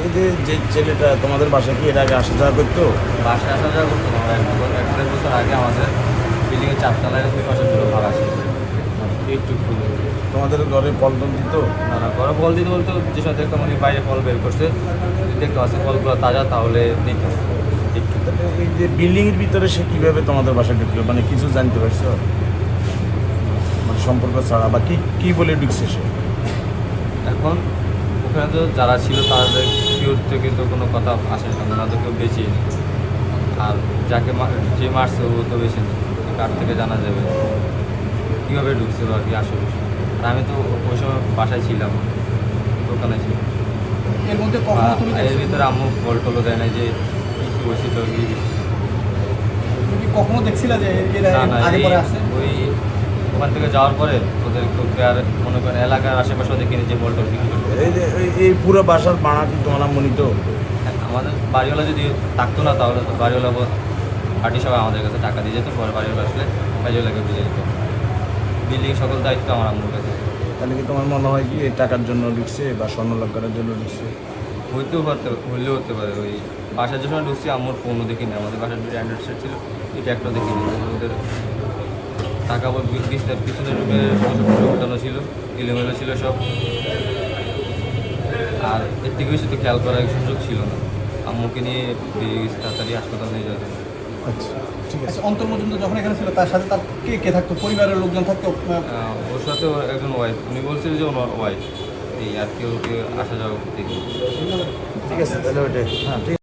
এই যে ছেলেটা তোমাদের বাসায় কি এর আগে আসা যাওয়া করতো? বাসায় আসা যাওয়া করতো না, এক দেড় বছর আগে আমাদের বিল্ডিংয়ের চারতলায় 2 মাসের জন্য ভাড়া ছিল একটু। তোমাদের ঘরে পল্টন দিত? না ঘরে ফল দিতে বলতে যেসব দেখতাম আমি বাইরে ফল বের করছে, যদি দেখতে পাচ্ছি ফলগুলো তাজা তাহলে দিত একটু। এই যে বিল্ডিংয়ের ভিতরে সে কীভাবে তোমাদের বাসায় ঢুকলো, মানে কিছু জানতে পারছো? মানে সম্পর্ক ছাড়া বা কী বলে ঢুকছে সে? এখন ওখানে তো যারা ছিল তাদের কেউর থেকে তো কোনো কথা আসে না, ওনাদের কেউ বেঁচেই নেই। আর যাকে যে মারছে ও তো বেশি নেই, কার থেকে জানা যাবে কীভাবে ঢুকছে বা কি আসলে। আর আমি তো ওই সময় বাসায় ছিলাম, দোকানে ছিলাম। এর মধ্যে কখনো তুমি এর ভিতরে আম্মু বল টলও দেয় না যে কিছু হয়েছিল কি। তুমি কি কখনো দেখছিলা যে এরা না না আগে পরে আসছে? ওই ওখান থেকে যাওয়ার পরে ওদের কেউ আর মনে করেন এলাকার আশেপাশে ওদের কিনে যে বল টল বিক্রি করতো। এই পুরো বাসার ভাড়া কি তোমার মনিত? আমাদের বাড়িওয়ালা যদি থাকতো না তাহলে তো বাড়িওয়ালা পার্টি সবাই আমাদের কাছে টাকা দিয়ে যেত, পরে বাড়িওয়ালা আসলে বাড়িওয়ালাকে বুঝে যেত। বিল্ডিং সকল দায়িত্ব আমার আম্মুর কাছে। তাহলে কি তোমার মনে হয় কি এই টাকার জন্য ঢুকছে বা স্বর্ণ লঙ্কারের জন্য ঢুকছে? হইলেও হতে পারে। ওই বাসার যখন ঢুকছি আম্মুর ফোনও দেখিনি, আমাদের বাসার দুটো অ্যান্ড্রয়েড সেট ছিল, এটা একটা দেখিনি। ওদের টাকা পিছনের রুমে উঠানো ছিল, এলোমেলো ছিল সব। আর এর থেকে বেশি তো খেয়াল করার সুযোগ ছিল না। আম্মুকে নিয়ে বেরিয়ে গেছি তাড়াতাড়ি হাসপাতাল নিয়ে যাওয়া। আচ্ছা, ঠিক আছে। আচ্ছা, অন্তর মজুমদার যখন এখানে ছিল তার সাথে তার কে কে থাকতো? পরিবারের লোকজন থাকতো? ওর সাথে ওর একজন ওয়াইফ, উনি বলছিল যে ওনার ওয়াইফ, এই আর কেউ আসা যাওয়া দেখি। ঠিক আছে, তাহলে ওইটাই। হ্যাঁ, ঠিক আছে।